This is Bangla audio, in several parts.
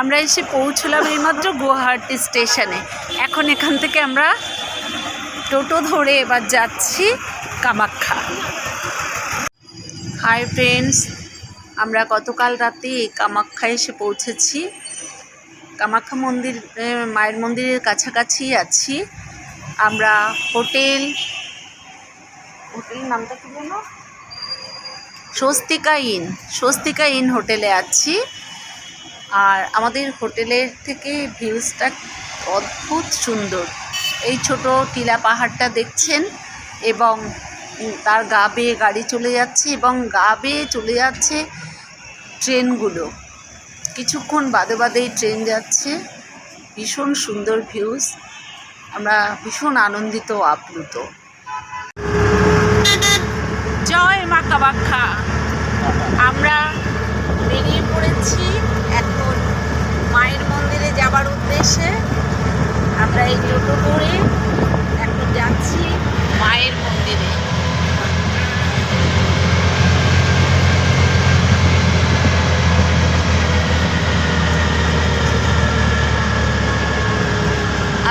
আমরা এসে পৌঁছলাম এইমাত্র গুয়াহাটি স্টেশনে। এখন এখান থেকে আমরা টোটো ধরে এবার যাচ্ছি কামাখ্যা। হাই ফ্রেন্ডস, আমরা গতকাল রাতে কামাখ্যা এসে পৌঁছেছি। কামাখ্যা মন্দির, মায়ের মন্দিরের কাছাকাছি আছি আমরা। হোটেল নামটা কি বলো? স্বস্তিকা ইন হোটেলে আছি। আর আমাদের হোটেলের থেকে ভিউজটা অদ্ভুত সুন্দর। এই ছোট টিলা পাহাড়টা দেখছেন এবং তার গা বেয়ে গাড়ি চলে যাচ্ছে এবং গা বেয়ে চলে যাচ্ছে ট্রেনগুলো। কিছুক্ষণ বাদে বাদেই ট্রেন যাচ্ছে। ভীষণ সুন্দর ভিউজ। আমরা ভীষণ আনন্দিত ও আপ্লুত। জয় মা কামাখ্যা। আমরা বেরিয়ে পড়েছি এখন মায়ের মন্দিরে যাবার উদ্দেশ্যে। আমরা এই টোটো করে এখন যাচ্ছি মায়ের মন্দিরে।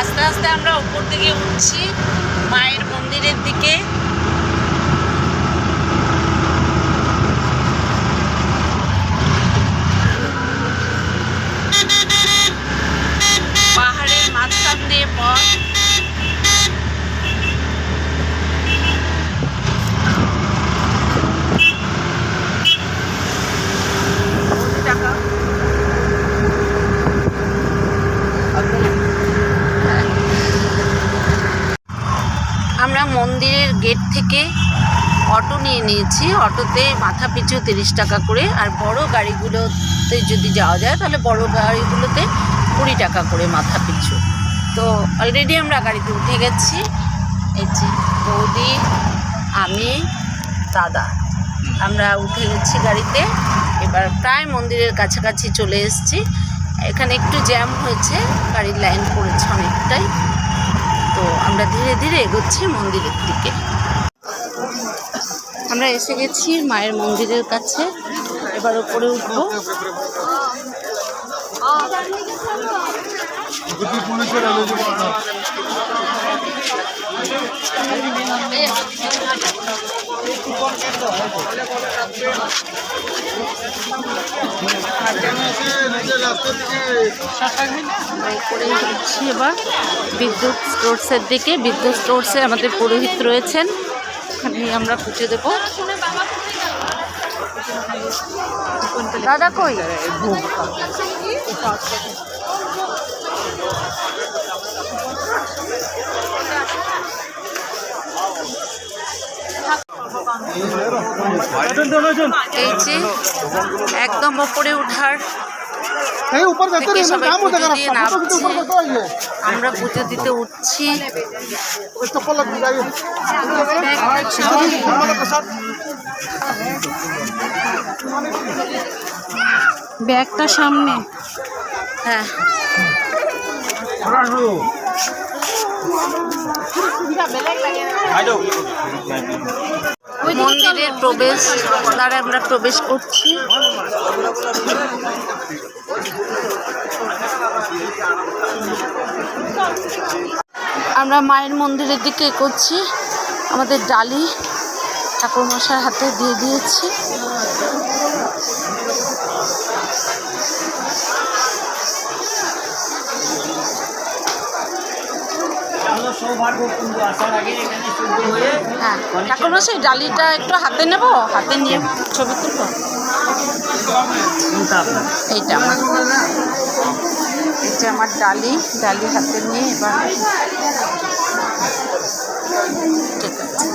আস্তে আস্তে আমরা উপর দিকে উঠছি মায়ের মন্দিরের দিকে। পাহাড়ের মাঝখান দিয়ে পথ। আমরা মন্দিরের গেট থেকে অটো নিয়ে নিয়েছি। অটোতে মাথা পিছু 30 টাকা করে, আর বড় গাড়িগুলোতে যদি যাওয়া যায় তাহলে বড় গাড়িগুলোতে 20 টাকা করে মাথা পিছু। তো অলরেডি আমরা গাড়িতে উঠে গেছি। এই যে বৌদি, আমি, দাদা, আমরা উঠে গেছি গাড়িতে। এবার প্রায় মন্দিরের কাছাকাছি চলে এসেছি। এখানে একটু জ্যাম হয়েছে, গাড়ির লাইন পড়েছে অনেকটাই। তো আমরা ধীরে ধীরে এগোচ্ছি মন্দিরের দিকে। আমরা এসে গেছি মায়ের মন্দিরের কাছে। এবার উপরে উঠবো। উপরে উঠছি এবার বিদ্যুৎ স্টোর্সের দিকে। বিদ্যুৎ স্টোর্সে আমাদের পুরোহিত রয়েছেন, ওখানে আমরা পুজো দেবো। দাদা কই? এই যে একদম ওপরে উঠার আমরা পুজো দিতে উঠছি। ব্যাগটা সামনে। হ্যাঁ, মন্দিরের প্রবেশ দ্বারা আমরা প্রবেশ করছি। আমরা মায়ের মন্দিরের দিকে এগোচ্ছি। আমাদের ডালি ঠাকুরমশাইয়ের হাতে দিয়ে দিয়েছি। হ্যাঁ, ঠাকুরমশাই ডালিটা একটু হাতে নেব, হাতে নিয়ে ছবি তুলব। এইটা আমার, এটা আমার ডালি হাতে নিয়ে এবার ঠিক আছে।